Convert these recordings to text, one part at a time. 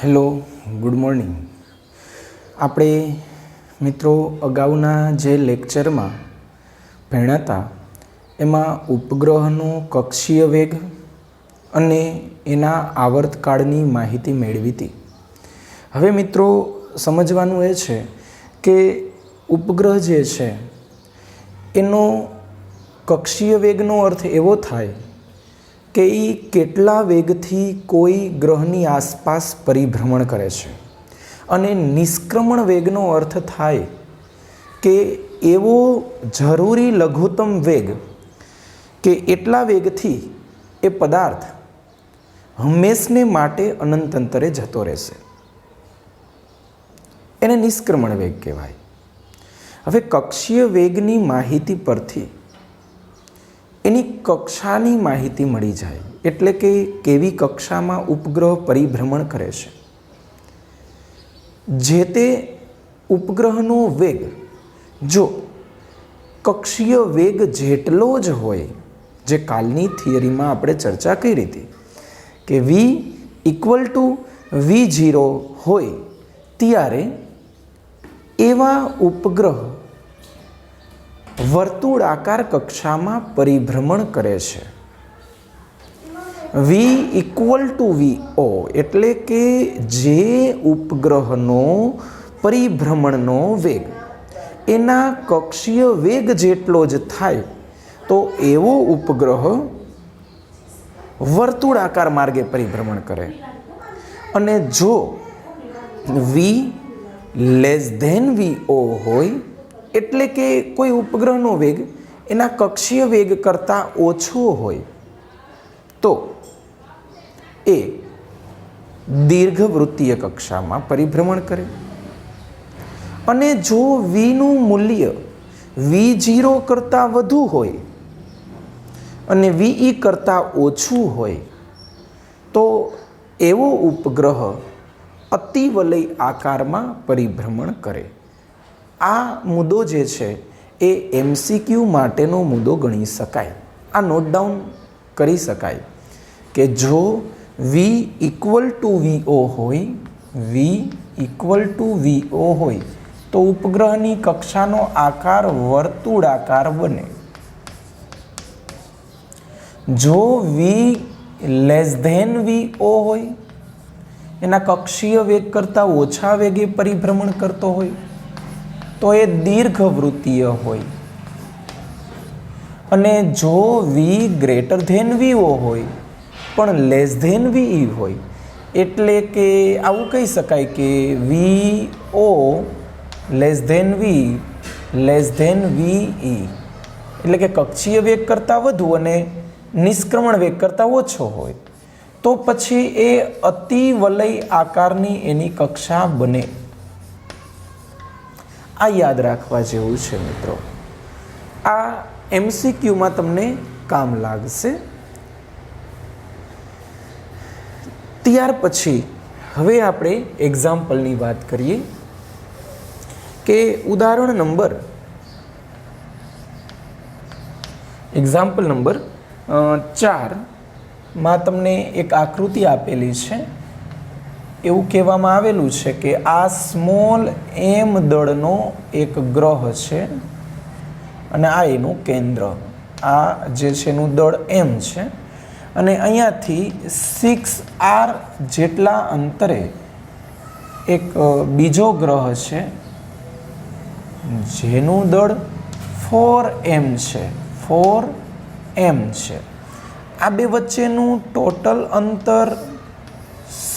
Hello, good morning. આપણે મિત્રો અગાઉના જે લેક્ચરમાં ભણ્યા હતા એમાં ઉપગ્રહનો કક્ષીય વેગ અને એના આવર્તકાળની માહિતી મેળવી હતી. હવે મિત્રો સમજવાનું એ છે કે ઉપગ્રહ જે છે એનો કક્ષીય વેગનો અર્થ એવો થાય કે એ કેટલા વેગથી કોઈ ગ્રહની આસપાસ પરિભ્રમણ કરે છે, અને નિષ્ક્રમણ વેગનો અર્થ થાય કે એવો જરૂરી લઘુત્તમ વેગ કે એટલા વેગથી એ પદાર્થ હંમેશને માટે અનંત અંતરે જતો રહેશે, એને નિષ્ક્રમણ વેગ કહેવાય. હવે કક્ષીય વેગની માહિતી પરથી એની કક્ષાની માહિતી મળી જાય, એટલે કે કેવી કક્ષામાં ઉપગ્રહ પરિભ્રમણ કરે છે. જે તે ઉપગ્રહનો વેગ જો કક્ષીય વેગ જેટલો જ હોય, જે કાલની થિયરીમાં આપણે ચર્ચા કરી હતી કે v = v0 હોય ત્યારે એવા ઉપગ્રહ વર્તુળાકાર કક્ષામાં પરિભ્રમણ કરે છે. v = v0 એટલે કે જે ઉપગ્રહનો પરિભ્રમણનો વેગ એના કક્ષીય વેગ જેટલો જ થાય તો એવો ઉપગ્રહ વર્તુળાકાર માર્ગે પરિભ્રમણ કરે. અને જો v vo હોય એટલે કે કોઈ ઉપગ્રહનો વેગ એના કક્ષીય વેગ કરતાં ઓછો હોય તો એ દીર્ઘવૃત્તીય કક્ષામાં પરિભ્રમણ કરે. અને જો vનું મૂલ્ય v0 કરતાં વધુ હોય અને ve કરતાં ઓછું હોય તો એવો ઉપગ્રહ અતિવલય આકારમાં પરિભ્રમણ કરે. આ મુદ્દો જે છે એ MCQ માટેનો મુદ્દો ગણી શકાય. આ નોટ ડાઉન કરી શકાય કે જો v = vo હોય, v = vo હોય તો ઉપગ્રહની કક્ષાનો આકાર વર્તુળાકાર બને. જો v vo હોય, એના કક્ષીય વેગ કરતાં ઓછા વેગે પરિભ્રમણ કરતો હોય તો એ દીર્ઘવૃત્તીય હોય. અને જો v < vo હોય પણ < ve હોય એટલે કે આવું કહી શકાય કે vo < v ve એટલે કે કક્ષીય વેગ કરતાં વધુ અને નિષ્ક્રમણ વેગ કરતાં ઓછો હોય તો પછી એ અતિવલય આકારની એની કક્ષા બને. આ યાદ રાખવા જેવું છે મિત્રો. આ MCQમાં તમને કામ લાગશે. ત્યાર પછી હવે આપણે એક્ઝામ્પલની વાત કરીએ કે ઉદાહરણ નંબર એક્ઝામ્પલ નંબર 4માં તમને એક આકૃતિ આપેલી છે. એવું કહેવામાં આવેલું છે કે આ સ્મોલ m દળનો એક ગ્રહ છે અને આ એનું કેન્દ્ર, આ જે છે એનું દળ m છે. અને અહીંયાથી 6r જેટલા અંતરે એક બીજો ગ્રહ છે જેનું દળ 4m છે. 4m છે. આ બે વચ્ચેનું ટોટલ અંતર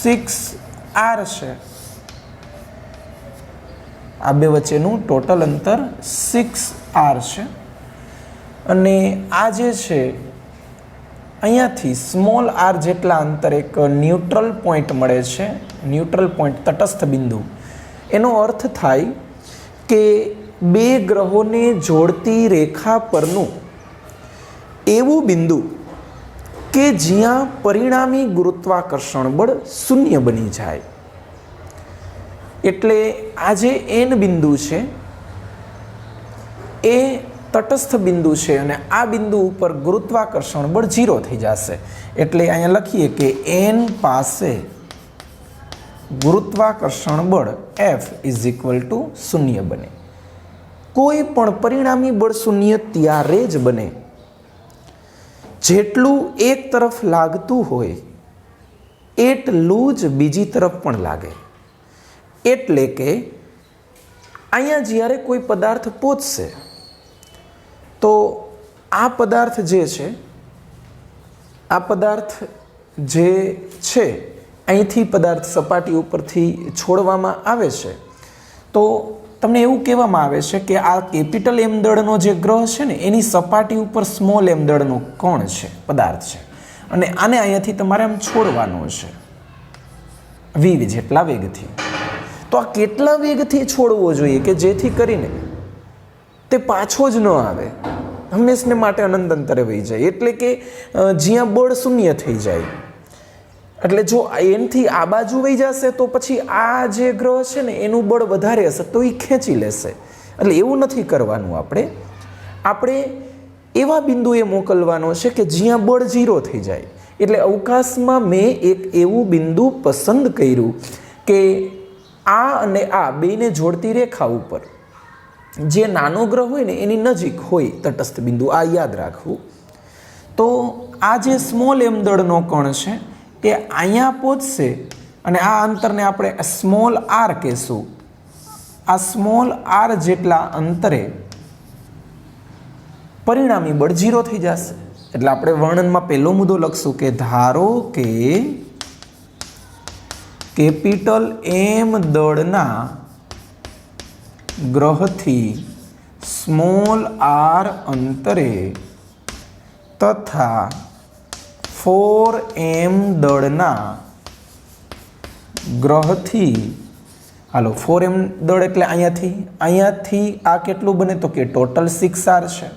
6r છે. આ બે વચ્ચેનું ટોટલ અંતર 6r છે. અને આ જે છે અહીંયાથી સ્મોલ r જેટલા અંતર એક ન્યુટ્રલ પોઈન્ટ મળે છે. ન્યુટ્રલ પોઈન્ટ, તટસ્થ બિંદુ. એનો અર્થ થાય કે બે ગ્રહોને જોડતી રેખા પરનું એવું બિંદુ કે જ્યાં પરિણામી ગુરુત્વાકર્ષણ બળ શૂન્ય બની જાય. એટલે આ જે n બિંદુ છે એ તટસ્થ બિંદુ છે અને આ બિંદુ ઉપર ગુરુત્વાકર્ષણ બળ 0 થઈ જશે. એટલે અહીંયા લખીએ કે n પાસે ગુરુત્વાકર્ષણ બળ F ઇઝ ઇક્વલ ટુ શૂન્ય બને. કોઈ પણ પરિણામી બળ શૂન્ય ત્યારે જ બને જેટલું એક તરફ લાગતું હોય એટલું જ બીજી તરફ પણ લાગે. એટલે કે અહીંયા જ્યારે કોઈ પદાર્થ પહોંચશે તો આ પદાર્થ જે છે અહીંથી પદાર્થ સપાટી ઉપરથી છોડવામાં આવે છે તો તમને એવું કહેવામાં આવે છે કે આ કેપિટલ એમ દળનો જે ગ્રહ છે ને એની સપાટી ઉપર સ્મોલ એમ દળનો કણ છે, પદાર્થ છે, અને આને અહીંયાથી તમારે આમ છોડવાનો છે v જેટલા વેગથી. તો આ કેટલા વેગથી છોડવો જોઈએ કે જેથી કરીને તે પાછો જ ન આવે, હંમેશને માટે અનંત અંતરે વહી જાય, એટલે કે જ્યાં બળ શૂન્ય થઈ જાય. એટલે જો એનથી આ બાજુ વહી જશે તો પછી આ જે ગ્રહ છે ને એનું બળ વધારે હશે તો એ ખેંચી લેશે. એટલે એવું નથી કરવાનું. આપણે એવા બિંદુએ મોકલવાનો છે કે જ્યાં બળ 0 થઈ જાય. એટલે અવકાશમાં મેં એક એવું બિંદુ પસંદ કર્યું કે આ અને આ બેને જોડતી રેખા ઉપર જે નાનો ગ્રહ હોય ને એની નજીક હોય તટસ્થ બિંદુ, આ યાદ રાખવું. તો આ જે સ્મોલ એમ દળનો કણ છે એ અહીંયા પહોંચશે અને આ અંતરને આપણે સ્મોલ આર કહેશું. આ સ્મોલ આર જેટલા અંતરે પરિણામી બળ 0 થઈ જશે. એટલે આપણે વર્ણનમાં પહેલો મુદ્દો લખશું કે ધારો કે કેપિટલ એમ દળના ગ્રહથી સ્મોલ આર અંતરે તથા 4m દળના ગ્રહથી, હાલો 4m દળ એટલે અહીંયાથી આ કેટલું બને તો કે ટોટલ 6r છે.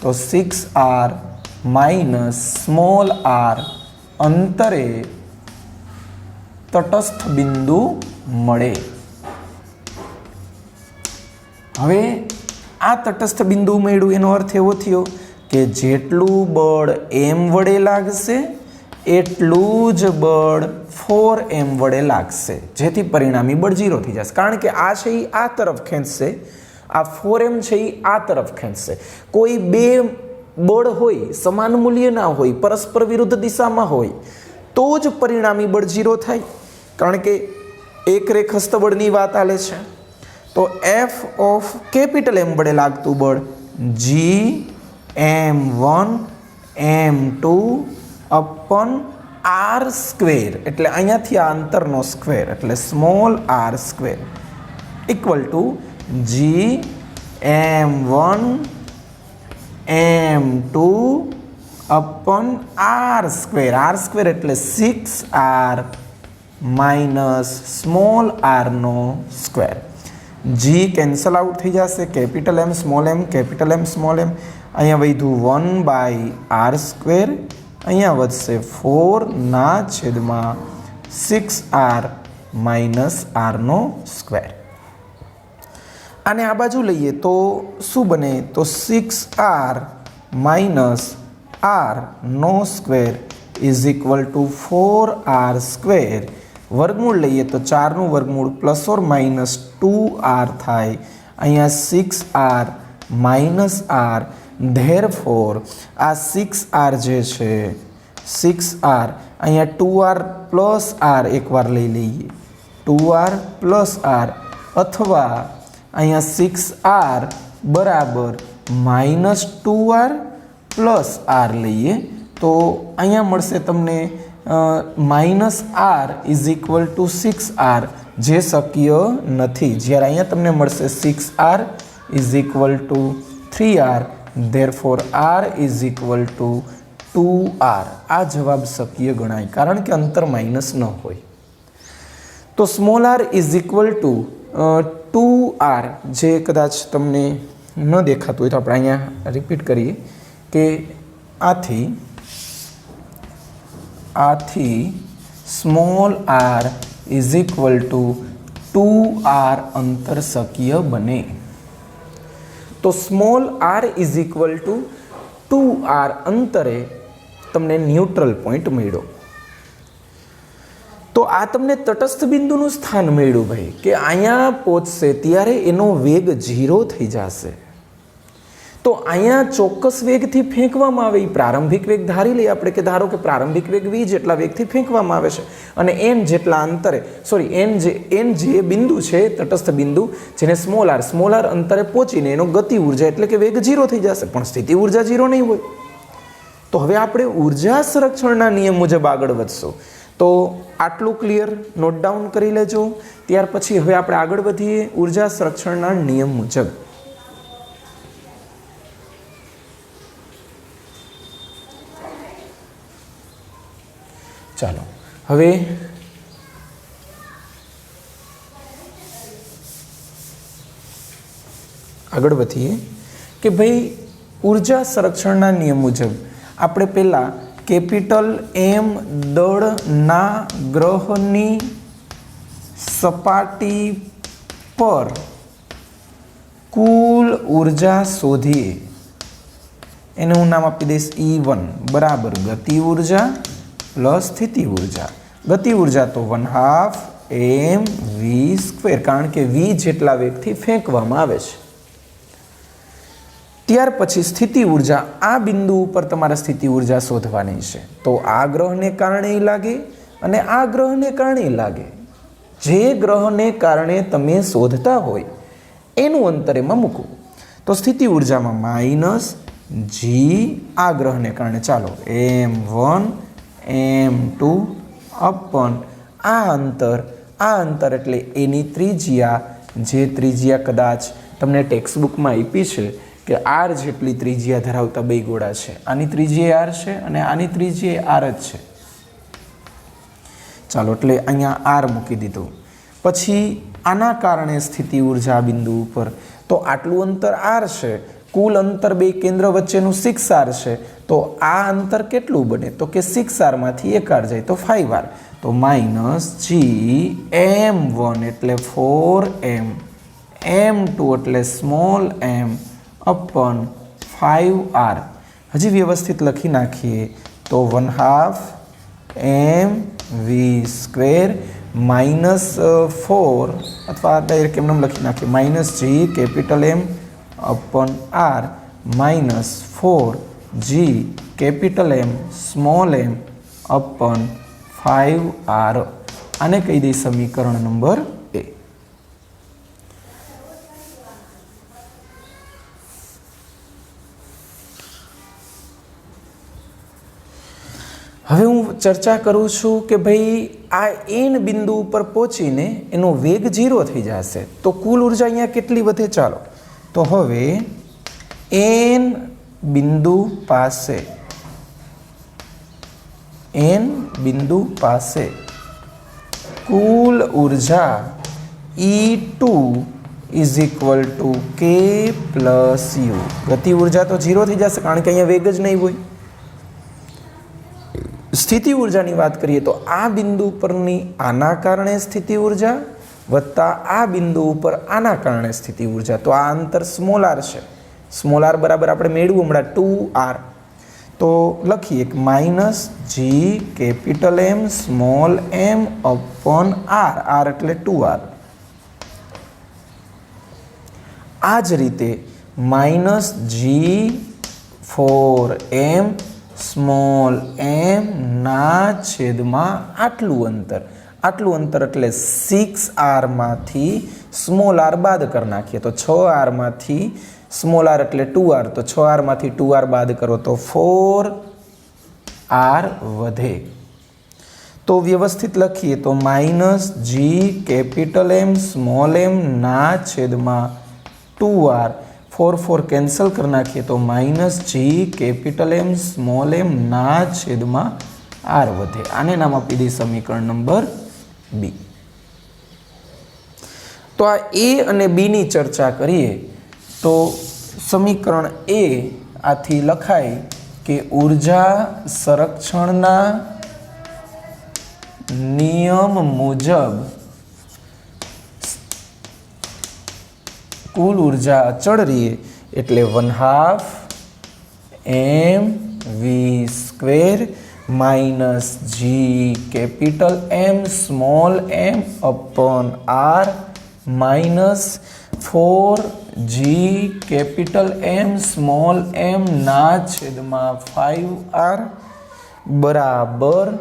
તો 6r માઇનસ સ્મોલ આર અંતરે તટસ્થ બિંદુ મળે. હવે આ તટસ્થ બિંદુ મળ્યું એનો અર્થ એવો થયો કે જેટલું બળ m વડે લાગશે એટલું જ બળ 4m વડે લાગશે, જેથી પરિણામી બળ 0 થઈ જશે. કારણ કે આ છે એ આ તરફ ખેંચશે, આ 4m છે એ આ તરફ ખેંચશે. કોઈ બે બળ હોય, સમાન મૂલ્ય ના હોય, પરસ્પર વિરુદ્ધ દિશામાં હોય તો જ પરિણામી બળ 0 થાય. કારણ કે એક રેખસ્થ બળની વાત આલે છે. તો F ઓફ કેપિટલ M વડે લાગતું બળ Gm1 m2 અપન r સ્ક્વેર, એટલે અહીંયાથી આ અંતરનો સ્ક્વેર એટલે small r square equal to Gm1 m2 અપન r square એટલે 6r માઇનસ સ્મોલ r નો સ્ક્વેર. G કેન્સલ આઉટ થઈ જશે, capital M small m, capital M small m, અહીંયા વધ્યું 1/r સ્ક્વેર, અહીંયા વધશે 4/6r માઇનસ r નો સ્ક્વેર. આને આ બાજુ લઈએ તો શું બને તો 6r માઇનસ r નો square is equal to 4r square. વર્ગમૂળ લઈએ તો 4નું વર્ગમૂળ પ્લસ ઓર માઇનસ 2r થાય. અહીંયા 6r માઇનસ r, ધેરફોર આ 6r જે છે 6r, અહીંયા 2r પ્લસ r એકવાર લઈ લઈએ, 2r પ્લસ r, અથવા અહીંયા 6r બરાબર માઇનસ 2r પ્લસ r લઈએ તો અહીંયા મળશે તમને minus r is equal two 6r, જે શક્ય નથી. જ્યારે અહીંયા તમને મળશે 6r is equal two 3r, therefore r is equal two 2r. આ જવાબ શક્ય ગણાય કારણ કે અંતર માઇનસ ન હોય. તો small r is equal two 2r, જે કદાચ તમને ન દેખાતું હોય તો આપણે અહીંયા રિપીટ કરીએ કે આથી small r is equal two 2r અંતર શક્ય બને. તો small r is equal two 2r અંતરે તમને ન્યુટ્રલ પોઈન્ટ મળ્યો. તો આ તમને તટસ્થ બિંદુનું સ્થાન મળ્યું ભાઈ, કે અહીંયા પહોંચશે ત્યારે એનો વેગ 0 થઈ જશે. તો અહીંયા ચોક્કસ વેગથી ફેંકવામાં આવે, એ પ્રારંભિક વેગ ધારી લઈએ આપણે કે ધારો કે પ્રારંભિક વેગ v જેટલા વેગથી ફેંકવામાં આવે છે, અને n જેટલા અંતરે n જે બિંદુ છે તટસ્થ બિંદુ જેને સ્મોલ આર અંતરે પહોંચીને એનો ગતિ ઉર્જા એટલે કે વેગ 0 થઈ જશે, પણ સ્થિતિ ઉર્જા 0 નહીં હોય. તો હવે આપણે ઉર્જા સંરક્ષણના નિયમ મુજબ આગળ વધશું. તો આટલું ક્લિયર, નોટ ડાઉન કરી લેજો. ત્યાર પછી હવે આપણે આગળ વધીએ ઉર્જા સંરક્ષણના નિયમ મુજબ. ચાલો હવે આગળ વધીએ કે ભાઈ ઉર્જા સંરક્ષણના નિયમ મુજબ આપણે પહેલા કેપિટલ M દળના ગ્રહની સપાટી પર કુલ ઉર્જા શોધીએ. એને હું નામ આપી દઈશ E1 બરાબર ગતિ ઉર્જા પ્લસ સ્થિતિ ઉર્જા. ગતિ ઉર્જા તો 1/2 mv², કારણ કે v જેટલા વેગથી ફેંકવામાં આવે છે. ત્યાર પછી સ્થિતિ ઉર્જા, આ બિંદુ ઉપર તમારે સ્થિતિ ઉર્જા શોધવાની છે. તો આ ગ્રહને કારણે લાગે અને આ ગ્રહને કારણે લાગે. જે ગ્રહને કારણે તમે શોધતા હોય એનું અંતર એમાં મૂકવું. તો સ્થિતિ ઉર્જામાં માઇનસ જી આ ગ્રહને કારણે, ચાલો m1 m2 અપન આ અંતર એટલે એની ત્રિજ્યા, જે ત્રિજ્યા કદાચ તમને ટેક્સ્ટ બુકમાં આપી છે કે r જેટલી ત્રિજ્યા ધરાવતા બે ગોળા છે. આની ત્રિજ્યા r છે અને આની ત્રિજ્યા r જ છે. ચાલો એટલે અહીંયા r મૂકી દીધું. પછી આના કારણે સ્થિતિ ઉર્જા બિંદુ ઉપર, તો આટલું અંતર r છે, કુલ અંતર બે કેન્દ્ર વચ્ચેનું 6r છે. તો આ અંતર કેટલું બને? તો કે 6r માંથી 1r જાય તો 5r. તો માઇનસ જી m1 એટલે 4m, m2 એટલે સ્મોલ m અપન 5r. હજી વ્યવસ્થિત લખી નાખીએ તો 1/2 mv² માઇનસ 4, અથવા ડાયરેક્ટ એમને લખી નાખીએ minus G capital M upon r minus 4g capital M small m upon 5r. આને કહી દઈએ સમીકરણ નંબર A. હવે હું ચર્ચા કરું છું કે ભાઈ આ n બિંદુ ઉપર પહોંચીને એનો વેગ 0 થઈ જશે, તો કુલ ઉર્જા અહીંયા કેટલી વધે? ચાલો તો હવે n બિંદુ પાસે કુલ ઉર્જા E2 is equal two k plus u. ગતિ ઉર્જા તો 0 થઈ જશે કારણ કે અહીંયા વેગ જ નહીં હોય. સ્થિતિ ઉર્જાની વાત કરીએ તો આ બિંદુ પરની આના કારણે સ્થિતિ ઉર્જા વત્તા આ બિંદુ ઉપર આના કારણે સ્થિતિ ઉર્જા. તો આ અંતર સ્મોલ r છે. સ્મોલ r બરાબર આપણે મેળવ્યું હમણાં 2r. તો લખીએ minus G capital M small m upon r એટલે 2r. આ જ રીતે માઇનસ જી 4m સ્મોલ m ના છેદમાં આટલું અંતર એટલે 6r માંથી સ્મોલ r બાદ કરી નાખીએ તો 6r માંથી સ્મોલ r એટલે 2r, તો 6r માંથી 2r બાદ કરો તો 4r વધે. તો વ્યવસ્થિત લખીએ તો minus G capital M small m ના છેદમાં 2r, 4 કેન્સલ કરી નાખીએ તો minus G capital M small m ના છેદમાં r વધે. આને નામ આપી દઈએ સમીકરણ નંબર B. તો આ A અને B ની ચર્ચા કરીએ તો સમીકરણ A આથી લખાય કે ઉર્જા સંરક્ષણના નિયમ મુજબ કુલ ઉર્જા અચળ રહીએ એટલે 1/2 mv² minus G capital M small M upon R minus 4g capital M small M ना छेदमा 5r बराबर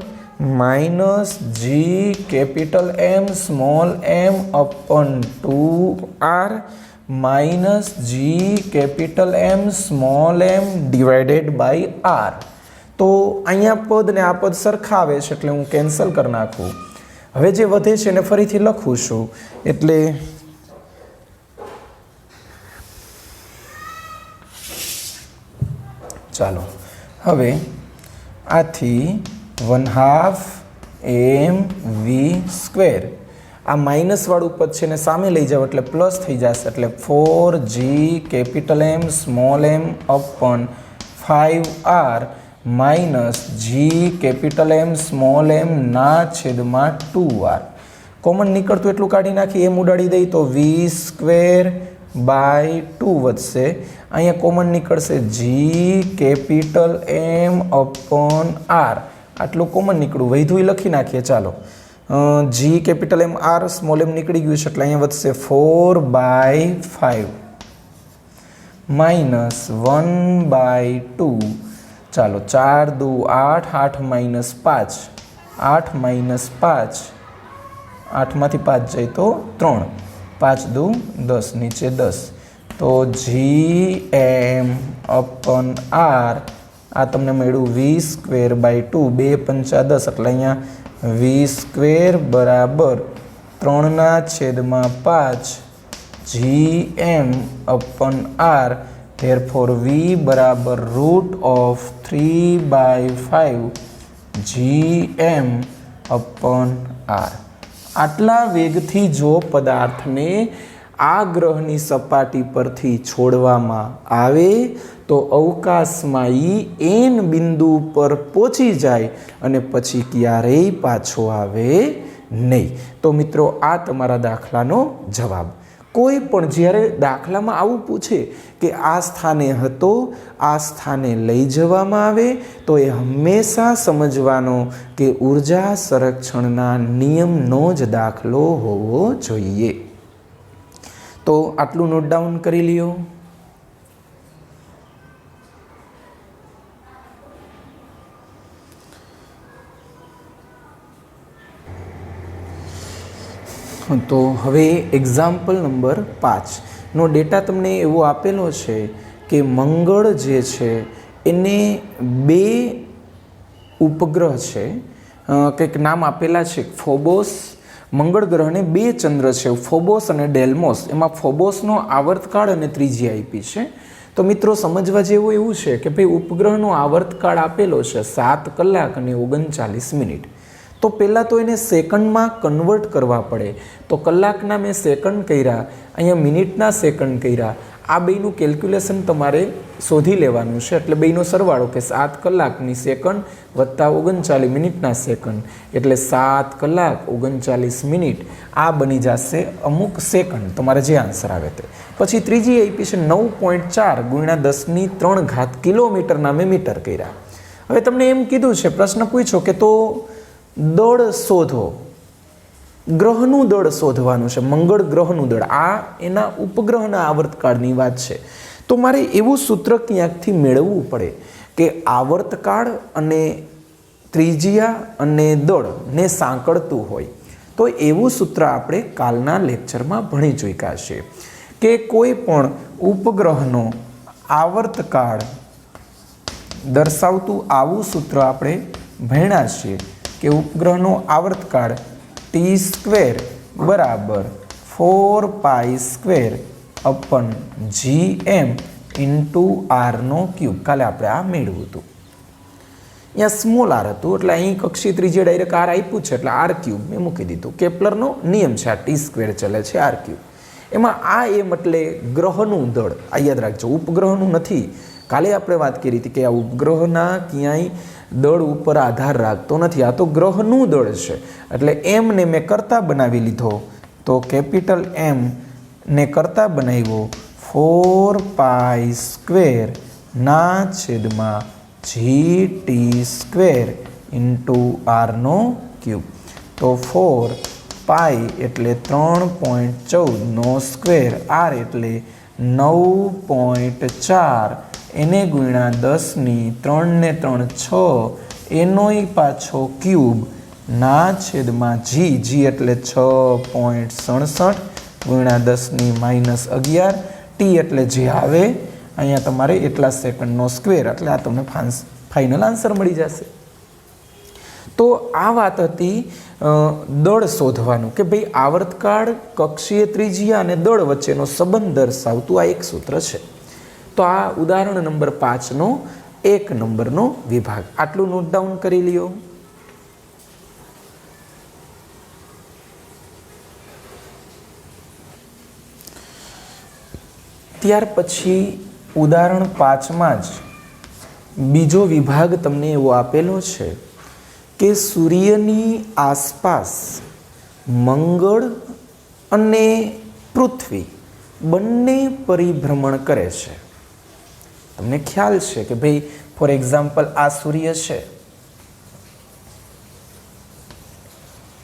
minus G capital M small M upon 2r minus G capital M small M divided by r। तो अहींया पद ने आ पद सरखा आवे छे એટલે હું કેન્સલ કરી નાખું। હવે જે વધે છે એને ફરીથી લખું છું એટલે ચાલો હવે આથી 1/2 mv સ્ક્વેર આ માઇનસ વાળું પદ છે ને સામે લઈ જાવ એટલે પ્લસ થઈ જશે એટલે 4g capital M small m upon 5r minus G capital M small M ना छेदमा 2r कॉमन निकलतुं एटलुं काढी नाखी एम उडाड़ी दई तो v स्क्वेर बाय 2 वधशे। अहींया कॉमन निकळशे g capital M upon r आटलुं कॉमन निकळ्युं वैधुं लखी नाखीए। चालो g capital M r small M निकળી गयुं छे એટલે અહીંયા વધશે 4/5 माइनस 1/2। चलो 4 2 8 8 माइनस 5 8 माइनस 5 8 में 5 जाए तो 3 5 2 10 नीचे 10 तो जी एम अपन आर आ तमने मळ्युं वी स्क्वेर बाय 2 2 पंचा 10 એટલે અહીંયા वी स्क्वेर बराबर 3/5 G M upon R therefore v बराबर root of 3/5 gm upon r। आटला वेगथी जो पदार्थ ने आ ग्रहनी सपाटी परथी छोड़वामां आवे तो अवकाशमां एन बिंदु पर पहोंची जाए अने पछी क्यारेय पाछो आवे नहीं। तो मित्रों आ तमारा दाखलानो जवाब। कोई पण ज्यारे दाखलामां आवुं पूछे कि आ स्थाने हतो आ स्थाने लई जवामां आवे तो ए हमेशा समझवानो कि ऊर्जा संरक्षणना नियमनो ज दाखलो होवो जोईए। तो आटलुं नोट डाउन करी लियो। तो हवे एक्जाम्पल नंबर 5 नो डेटा तमने एवो आपेलो छे कि मंगळ जे छे एने 2 उपग्रह छे कंईक नाम आपेला छे फोबोस। मंगळ ग्रह ने 2 चंद्र छे फोबोस अने डेल्मोस। एमां फोबोसनो आवर्तकाळ अने त्रिज्या आपी छे। तो मित्रों समझवा जेवुं एवुं छे कि भाई उपग्रहनो आवर्तकाळ आपेलो छे 7 कलाक अने 39 मिनिट। तो पहला तो इन्हें सेकंड में कन्वर्ट करवा पड़े। तो कलाकना में सेकंड कर्या अहींया मिनिटना सेकंड कर्या आ बेयनुं केल्क्युलेशन तमारे शोधी लेवानुं छे एटले बेयनो सरवाळो के 7 कलाकनी सेकंड वत्ता 39 मिनिटना सेकंड एटले 7 कलाक 39 मिनिट आ बनी जशे अमुक सेकंड तमारे जे आंसर आवे ते। पछी त्रीजी आपी छे 9.4 गुण्या 10³ किलोमीटरना में मीटर कर्या। हवे तमने एम कीधुं छे प्रश्न पूछ्यो के तो दળ शोधो ग्रहનું દળ શોધવાનું છે મંગળ ગ્રહનું દળ આ એના ઉપગ્રહના આવર્તકાળની વાત છે। તો મારે એવું સૂત્ર ક્યાંકથી મેળવવું પડે કે આવર્તકાળ અને ત્રિજ્યા અને દળને સાંકળતું હોય। તો એવું સૂત્ર આપણે કાલના લેક્ચરમાં ભણી ચૂક્યા છે કે કોઈ પણ ઉપગ્રહનો આવર્તકાળ દર્શાવતું આવું સૂત્ર આપણે ભણ્યા છીએ कि उपग्रहनो आवर्तकाळ t² बराबर 4π² अपन gm इंटू r नो क्यूब। काले आपणे आ मेळव्युं हतुं। अहींया स्मॉल r हतुं एटले अहीं कक्षीय त्रिज्या डायरेक्ट r आप्युं छे एटले r क्यूब मैं मूकी दीधुं। केप्लरनो नियम छे आ t² चले छे r क्यूब। एमां आ एम एटले ग्रहनुं दळ आ याद राखजो उपग्रहनुं नथी। काले आपणे वात करी हती कि आ उपग्रहना क्यांय दળ ઉપર આધાર રાખતો નથી આ તો ગ્રહનું દળ છે એટલે m ને મેં કરતા બનાવી લીધો તો કેપિટલ m ને કરતા બનાવ્યો 4π² ના છેદમાં gt² ઇન્ટુ આરનો ક્યુબ. તો 4 પાઈ એટલે 3.14નો સ્ક્વેર, આર એટલે 9.4, એને ગુણ્યા 10ની 3 ને 3 6, એનોય પાછો ક્યુબ ના છેદમાં જી એટલે 6.67 ગુણ્યા 10ની -11, ટી એટલે જે આવે અહીંયા તમારે એટલા સેકન્ડનો સ્ક્વેર, એટલે આ તમને ફાઇનલ આન્સર મળી જશે. તો આ વાત હતી દળ શોધવાનું કે ભાઈ આવર્તકાળ, કક્ષીય ત્રિજ્યા અને દળ વચ્ચેનો સંબંધ દર્શાવતું આ એક સૂત્ર છે. તો આ ઉદાહરણ નંબર 5નો 1 નંબરનો વિભાગ. આટલું નોટ ડાઉન કરી લ્યો. ત્યાર પછી ઉદાહરણ 5માં જ બીજો વિભાગ તમને એવો આપેલો છે કે સૂર્યની આસપાસ મંગળ અને પૃથ્વી બંને પરિભ્રમણ કરે છે. તમને ખ્યાલ છે કે ભાઈ ફોર એક્ઝામ્પલ આ સૂર્ય છે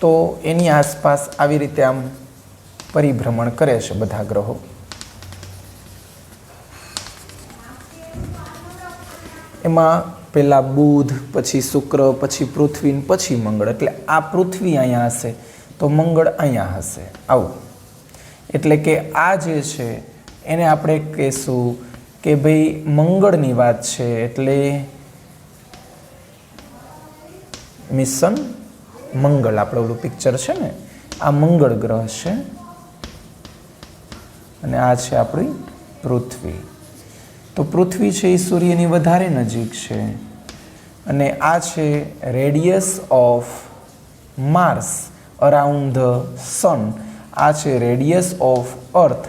તો એની આસપાસ આવી રીતે આમ પરિભ્રમણ કરે છે બધા ગ્રહો. એમાં પહેલાં બુધ, પછી શુક્ર, પછી પૃથ્વી, પછી મંગળ. એટલે આ પૃથ્વી અહીંયા હશે તો મંગળ અહીંયા હશે, આવું. એટલે કે આ જે છે એને આપણે કહીશું કે ભાઈ મંગળની વાત છે, એટલે મિશન મંગળ. આપણે ઓલું પિક્ચર છે ને, આ મંગળ ગ્રહ છે અને આ છે આપણી પૃથ્વી. તો પૃથ્વી છે એ સૂર્યની વધારે નજીક છે અને આ છે radius of Mars around the સન, આ છે radius of earth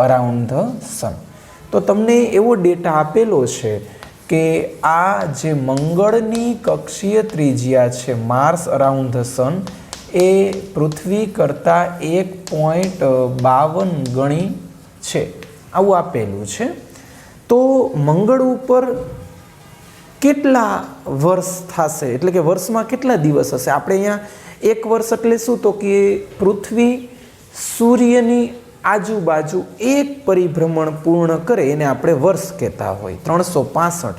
around the સન. તો તમને એવો ડેટા આપેલો છે કે આ જે મંગળની કક્ષીય ત્રિજ્યા છે માર્સ અરાઉન્ડ ધ સન એ પૃથ્વી કરતાં 1.52 ગણી છે, આવું આપેલું છે. તો મંગળ ઉપર કેટલા વર્ષ થશે, એટલે કે વર્ષમાં કેટલા દિવસ હશે? આપણે અહીંયા એક વર્ષ એટલે શું, તો કે પૃથ્વી સૂર્યની આજુબાજુ એક પરિભ્રમણ પૂર્ણ કરે એને આપણે વર્ષ કહેતા હોય. 365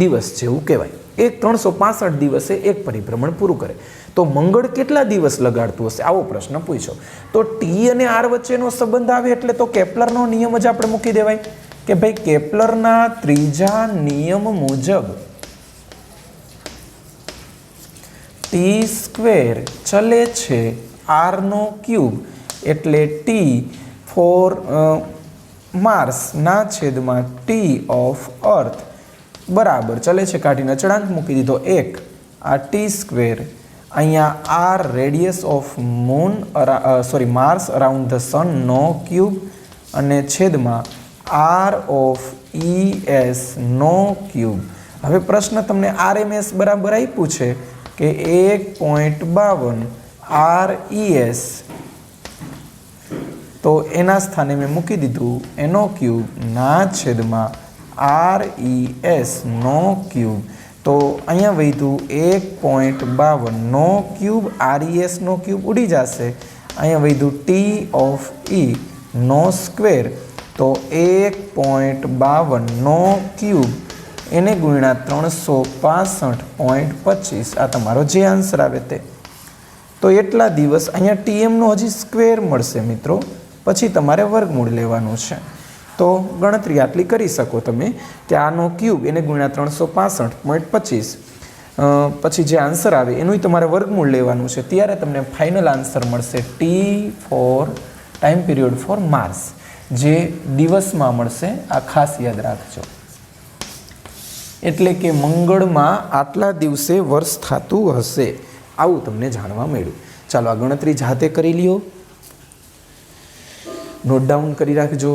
દિવસ જેવું કહેવાય. 365 દિવસે એક પરિભ્રમણ પૂરું કરે. તો મંગળ કેટલા દિવસ લગાડતું હશે, આવો પ્રશ્ન પૂછ્યો. તો ટી અને આર વચ્ચેનો સંબંધ આવે એટલે તો કેપ્લરનો નિયમ જ આપણે મૂકી દેવાય કે ભાઈ કેપ્લરના ત્રીજા નિયમ મુજબ ટી સ્ક્વેર ચલે છે આરનો ક્યુબ, એટલે ટી ફોર માર્સ ના છેદમાં ટી ઓફ અર્થ બરાબર ચલે છે, કાઢીને અચળાંક મૂકી દીધો 1, આ ટી સ્ક્વેર, અહીંયા R radius of Mars around the sun નો ક્યુબ અને છેદમાં આર ઓફ ES નો ક્યુબ. હવે પ્રશ્ન તમને RMS બરાબર આપ્યું છે કે 1.52 RES, તો એના સ્થાને મેં મૂકી દીધું એનો ક્યુબ ના છેદમાં RES નો ક્યુબ. તો અહીંયા વધ્યું 1.52 નો ક્યુબ, RES નો ક્યુબ ઉડી જશે, અહીંયા વધ્યું ટી ઓફ E નો સ્ક્વેર. તો 1.52 નો ક્યુબ એને ગુણ્યા 365.25, આ તમારો જે આન્સર આવે તે. તો એટલા દિવસ અહીંયા TMનો હજી સ્ક્વેર મળશે મિત્રો, પછી તમારે વર્ગમૂળ લેવાનું છે. તો ગણતરી આટલી કરી શકો તમે કે આનો ક્યુબ એને ગુણ્યા 365.25, પછી જે આન્સર આવે એનું તમારે વર્ગમૂળ લેવાનું છે, ત્યારે તમને ફાઇનલ આન્સર મળશે T for time period for Mars, જે દિવસમાં મળશે. આ ખાસ યાદ રાખજો. એટલે કે મંગળમાં આટલા દિવસે વર્ષ થતું હશે, આવું તમને જાણવા મળ્યું. ચાલો આ ગણતરી જાતે કરી લ્યો, નોટ ડાઉન કરી રાખજો.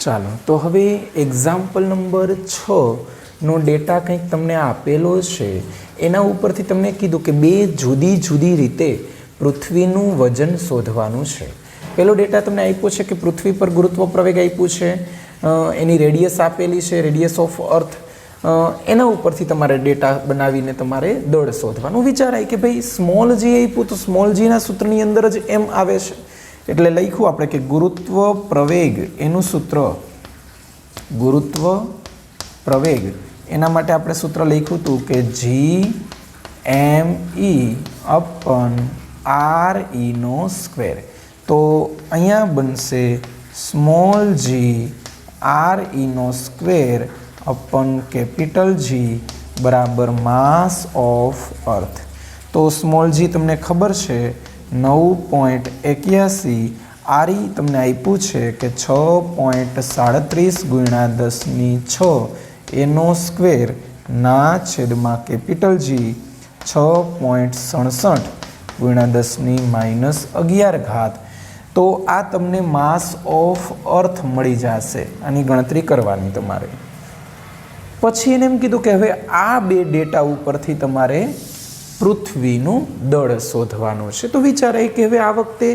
ચાલો તો હવે એક્ઝામ્પલ નંબર 6નો ડેટા કંઈક તમને આપેલો છે. એના ઉપરથી તમને કીધું કે બે જુદી જુદી રીતે પૃથ્વીનું વજન શોધવાનું છે. પહેલો ડેટા તમને આપ્યો છે કે પૃથ્વી પર ગુરુત્વ પ્રવેગ આપ્યું છે એની રેડિયસ આપેલી છે, રેડિયસ ઓફ અર્થ, એના ઉપરથી તમારે ડેટા બનાવીને તમારે દળ શોધવાનું વિચારાય કે ભાઈ સ્મોલ જી આપ્યું તો સ્મોલ જીના સૂત્રની અંદર જ એમ આવે છે, એટલે લખ્યું આપણે કે ગુરુત્વ પ્રવેગ એનું સૂત્ર, ગુરુત્વ પ્રવેગ એના માટે આપણે સૂત્ર લખ્યું હતું કે GME અપન RE નો સ્ક્વેર. તો અહીંયા બનશે સ્મોલ જી RE નો સ્ક્વેર અપન કેપિટલ જી બરાબર માસ ઓફ અર્થ. તો સ્મોલ જી તમને ખબર છે 9.81, RE તમને આપ્યું છે કે 6.37 ગુણ્યા 10⁶ એનો સ્ક્વેર ના છેદમાં કેપિટલ જી 6.67 ગુણ્યા 10⁻11. તો આ તમને માસ ઓફ અર્થ મળી જશે. આની ગણતરી કરવાની તમારે. પછી એને એમ કીધું કે હવે આ બે ડેટા ઉપરથી તમારે પૃથ્વીનું દળ શોધવાનું છે. તો વિચારાય કે હવે આ વખતે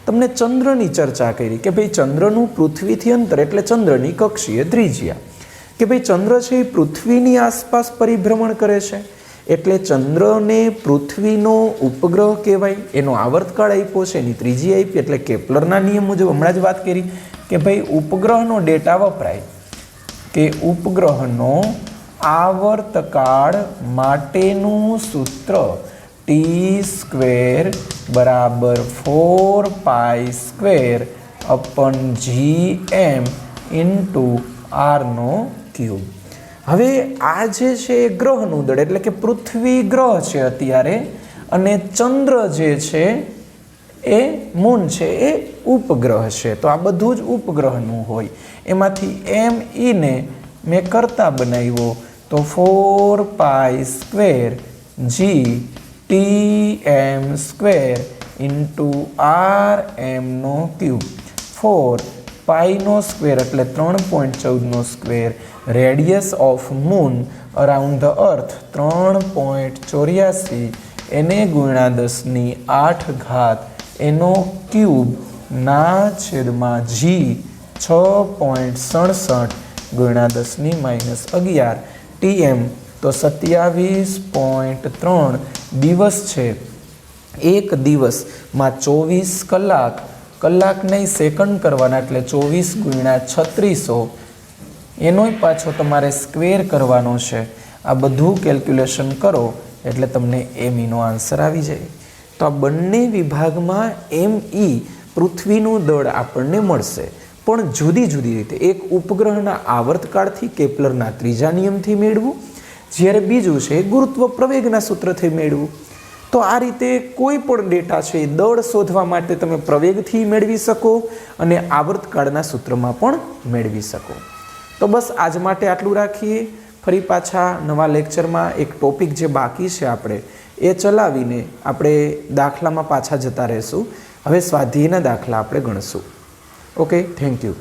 તમને ચંદ્રની ચર્ચા કરી કે ભાઈ ચંદ્રનું પૃથ્વીથી અંતર એટલે ચંદ્રની કક્ષીય ત્રિજ્યા, કે ભાઈ ચંદ્ર છે એ પૃથ્વીની આસપાસ પરિભ્રમણ કરે છે એટલે ચંદ્રને પૃથ્વીનો ઉપગ્રહ કહેવાય. એનો આવર્તકાળ આપ્યો છે, એની ત્રિજ્યા આપી, એટલે કેપ્લરના નિયમ મુજબ હમણાં જ વાત કરી કે ભાઈ ઉપગ્રહનો ડેટા વપરાય કે ઉપગ્રહનો આવર્તકાળ માટેનું સૂત્ર T² બરાબર 4π² અપન GM ઇન્ટુ R⁻. હવે આ જે છે એ ગ્રહનું દળ એટલે કે પૃથ્વી ગ્રહ છે અત્યારે, અને ચંદ્ર જે છે એ મૂન છે એ ઉપગ્રહ છે. તો આ બધું જ ઉપગ્રહનું હોય. એમાંથી ME ને મેં કરતા બનાવ્યો તો 4π² GTM² ઇન્ટુ RM⁻. 4 પાઈનો સ્ક્વેર એટલે 3.14 radius of moon around the earth 3.84 એને ગુણ્યા 10⁸ એનો ક્યુબ ના છેદમાં જી 6.67 ગુણ્યા 10⁻11 TM. તો 27.3 દિવસ છે. એક દિવસમાં 24 કલાક, કલાક નહીં સેકન્ડ કરવાના એટલે 24 ગુણ્યા 3600 એનોય પાછો તમારે સ્ક્વેર કરવાનો છે. આ બધું કેલ્ક્યુલેશન કરો એટલે તમને ME આન્સર આવી જાય. તો આ બંને વિભાગમાં ME પૃથ્વીનું દળ આપણને મળશે, પણ જુદી જુદી રીતે. એક ઉપગ્રહના આવર્તકાળથી કેપ્લરના ત્રીજા નિયમથી મેળવું, જ્યારે બીજું છે ગુરુત્વ પ્રવેગના સૂત્રથી મેળવું. તો આ રીતે કોઈ પણ ડેટા છે એ દળ શોધવા માટે તમે પ્રવેગથી મેળવી શકો અને આવર્તકાળના સૂત્રમાં પણ મેળવી શકો. તો બસ આજ માટે આટલું રાખીએ. ફરી પાછા નવા લેક્ચરમાં એક ટોપિક જે બાકી છે આપણે એ ચલાવીને આપણે દાખલામાં પાછા જતા રહીશું. હવે સ્વાધ્યાયના દાખલા આપણે ગણશું. Okay, thank you.